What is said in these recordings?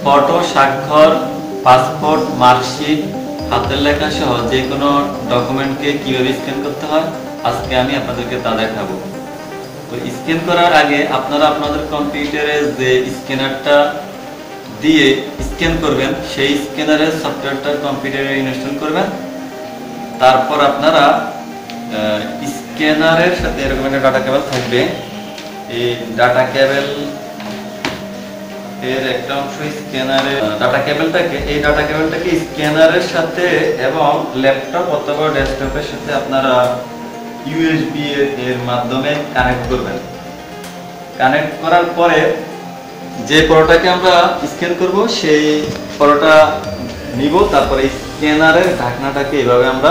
Photo, স্বাক্ষর, passport, marksheet, হাতের লেখা সহ যে কোনো ডকুমেন্টকে কিভাবে স্ক্যান করতে হয় আজকে আমি আপনাদেরকে তা দেখাবো। তো স্ক্যান করার আগে আপনারা আপনাদের কম্পিউটারে যে স্ক্যানারটা দিয়ে স্ক্যান করবেন সেই স্ক্যানারের সফটওয়্যারটা কম্পিউটারে ইনস্টল করবেন। তারপর আপনারা স্ক্যানারের সাথে এরকম একটা ডাটা কেবল থাকবে। এই ডাটা কেবল এর একটা অংশ স্ক্যানারের ডাটা কেবলটাকে স্ক্যানারের সাথে এবং ল্যাপটপ অথবা ডেস্কটপের সাথে আপনারা ইউএসবি এর মাধ্যমে কানেক্ট করবেন। কানেক্ট করার পরে যে ফটোটাকে আমরা স্ক্যান করব সেই ফটোটা নিব, তারপরে স্ক্যানারের ঢাকনাটাকে এভাবে আমরা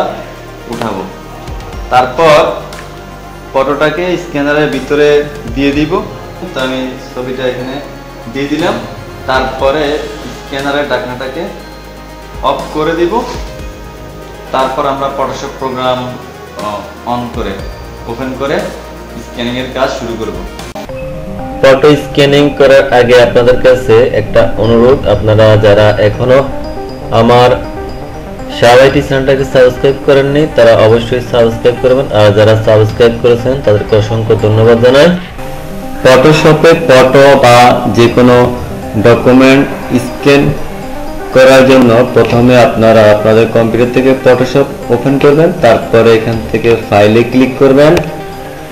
উঠাবো। তারপর ফটোটাকে স্ক্যানারের ভিতরে দিয়ে দিব। তো আমি ছবিটা এখানে দিয়ে দিলাম। তারপরে স্ক্যানারের ঢাকনাটাকে অফ করে দিব। তারপর আমরা ফটোশপ প্রোগ্রাম অন করে ওপেন করে স্ক্যানিং এর কাজ শুরু করব। ফটো স্ক্যানিং করার আগে আপনাদের কাছে একটা অনুরোধ, আপনারা যারা এখনো আমার শাওয়াইটি চ্যানেলটাকে সাবস্ক্রাইব করেননি তারা অবশ্যই সাবস্ক্রাইব করবেন, আর যারা সাবস্ক্রাইব করেছেন তাদেরকে অসংখ্য ধন্যবাদ জানাই। ফটোশপে ফটো বা যে কোনো ডকুমেন্ট স্ক্যান করার জন্য প্রথমে আপনারা আপনাদের কম্পিউটার থেকে ফটোশপ ওপেন করবেন। তারপরে এখান থেকে ফাইলে ক্লিক করবেন।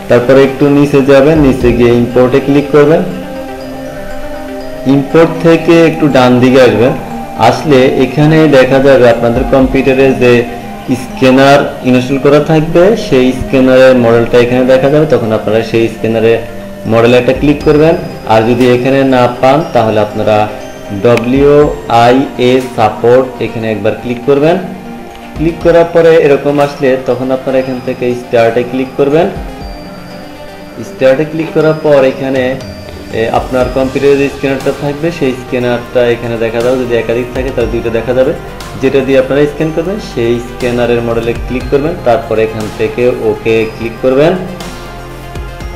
তারপরে একটু নিচে যাবেন, নিচে গিয়ে ইম্পোর্টে ক্লিক করবেন। ইম্পোর্ট থেকে একটু ডান দিকে আসবেন। আসলে এখানে দেখা যাবে আপনাদের কম্পিউটারে যে স্ক্যানার ইনস্টল করা থাকবে সেই স্ক্যানারের মডেলটা এখানে দেখা যাবে। তখন আপনারা সেই স্ক্যানারের মডেলে একটা ক্লিক করবেন। আর যদি এখানে না পান তাহলে আপনারা WIA সাপোর্ট এখানে একবার ক্লিক করবেন। ক্লিক করার পরে এরকম আসলে তখন আপনারা এখান থেকে স্টার্টে ক্লিক করবেন। স্টার্টে ক্লিক করার পর এখানে আপনার কম্পিউটারে যে স্ক্যানারটা থাকবে সেই স্ক্যানারটা এখানে দেখা যাবে। যদি একাধিক থাকে তাহলে দুইটা দেখা যাবে। যেটা দিয়ে আপনারা স্ক্যান করবেন সেই স্ক্যানারের মডেলে ক্লিক করবেন। তারপরে এখান থেকে ওকে ক্লিক করবেন।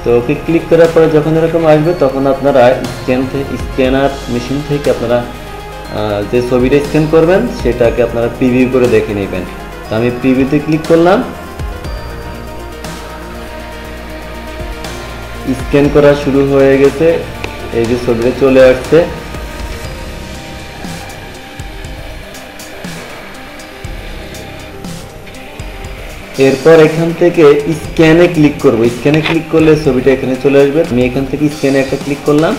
তো ওকে ক্লিক করার পরে যখন এরকম আসবে তখন আপনারা স্ক্যানার মেশিন থেকে আপনারা যে ছবিটা স্ক্যান করবেন সেটাকে আপনারা প্রিভিউ করে দেখে নেবেন। তো আমি প্রিভিউতে ক্লিক করলাম। স্ক্যান করা শুরু হয়ে গেছে, এই যে ছবিটা চলে আসছে। এরপর এখান থেকে স্ক্যানে ক্লিক করব। স্ক্যানে ক্লিক করলে ছবিটা এখানে চলে আসবে। আমি এখান থেকে স্ক্যানে একটা ক্লিক করলাম।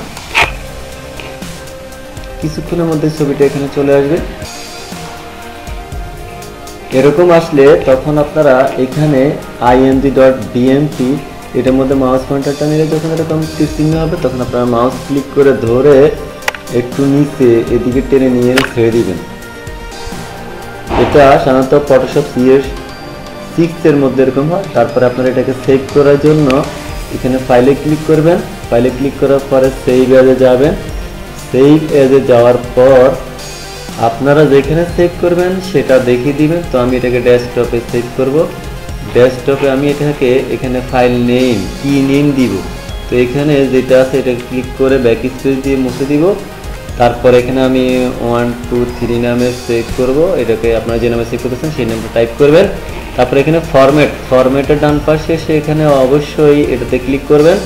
কিছুক্ষণের মধ্যে ছবিটা এখানে চলে আসবে। এরকম আসলে তখন আপনারা এখানে img.bmp এটার মধ্যে মাউস পয়েন্টারটা নিলে যখন এরকম চিহ্ন হবে তখন আপনারা মাউস ক্লিক করে ধরে একটু নিচে এদিকে টেনে নিয়ে ছেড়ে দিবেন। এটা সাধারণত ফটোশপ CS6 এর মধ্যে এরকম হয়। তারপরে আপনারা এটাকে সেভ করার জন্য এখানে ফাইলে ক্লিক করবেন। ফাইলে ক্লিক করার পরে সেভ এজে যাবেন। সেভ এজে যাওয়ার পর আপনারা যেখানে সেভ করবেন সেটা দেখিয়ে দিবেন। তো আমি এটাকে ডেস্কটপে সেভ করব। ডেস্কটপে আমি এটাকে এখানে ফাইল নেম কি নেম দিব। তো এখানে যেটা আছে এটা ক্লিক করে ব্যাক স্পেস দিয়ে মুছে দিব। তারপর এখানে আমি 1 2 3 নামে সেভ করব। এটাকে আপনারা যে নামে সেভ করতেছেন সেই নামটা টাইপ করবেন। তারপর এখানে ফরম্যাটের ডান পাশে সেখানে অবশ্যই এটাতে ক্লিক করবেন।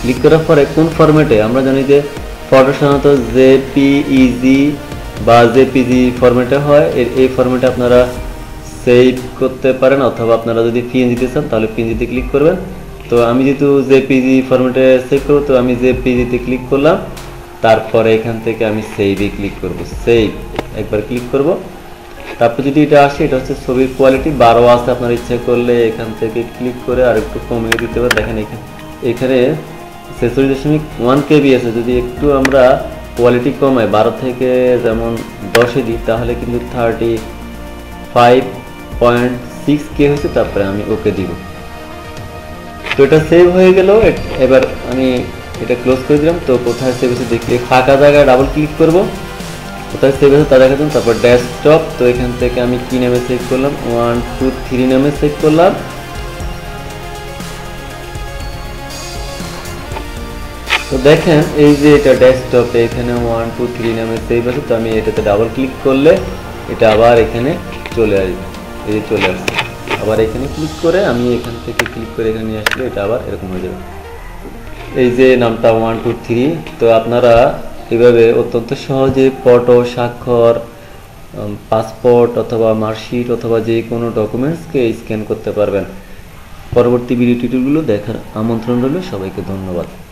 ক্লিক করার পরে কোন ফরম্যাটে, আমরা জানি যে ফটো সাধারণত JPEG বা JPG ফরম্যাটে হয়। এই ফরম্যাটে আপনারা সেভ করতে পারেন, অথবা আপনারা যদি PNG তে চান তাহলে PNG তে ক্লিক করবেন। তো আমি যেহেতু JPG ফরম্যাটে সেভ করব তো আমি JPG তে ক্লিক করলাম। তারপরে এখান থেকে আমি সেভে ক্লিক করব। সেভ একবার ক্লিক করব। তারপর যদি এটা আসে, এটা হচ্ছে ছবির কোয়ালিটি 12 আছে। আপনার ইচ্ছা করলে এখান থেকে ক্লিক করে আর একটু কমিয়ে দিতে পারেন। দেখেন এখানে 46.1 KB আছে। যদি একটু আমরা কোয়ালিটি কমাই 12 থেকে যেমন 10-এ দিই তাহলে কিন্তু 35.6K হয়েছে। তারপরে আমি ওকে দিব। তো এটা সেভ হয়ে গেল। এবার আমি এটা ক্লোজ করে দিলাম। তো কোথায় সেভ হয়েছে দেখি, ফাঁকা জায়গায় ডাবল ক্লিক করব। কোথায় সেভ হয়েছে তা দেখার জন্য। তারপর ডেস্কটপ, তো এখান থেকে আমি কি নামে সেভ করলাম 1 2 3 নামে সেভ করলাম। তো দেখেন এই যে এটা ডেস্কটপে এখানে 1 2 3 নামে সেভ আছে, তো আমি এটাতে ডাবল ক্লিক করলে এটা আবার এখানে চলে আসবে, এই যে চলে আসছে। আবার এখানে ক্লিক করে আমি এখান থেকে ক্লিক করে এখানে নিয়ে আসলে এটা আবার এরকম হয়ে যাবে, এই যে নামটা 1 2 3। তো আপনারা এভাবে অত্যন্ত সহজে ফটো, স্বাক্ষর, পাসপোর্ট অথবা মার্কশিট অথবা যে কোনো ডকুমেন্টসকে স্ক্যান করতে পারবেন। পরবর্তী ভিডিও টিউটোরিয়ালগুলো দেখার আমন্ত্রণ রইল। সবাইকে ধন্যবাদ।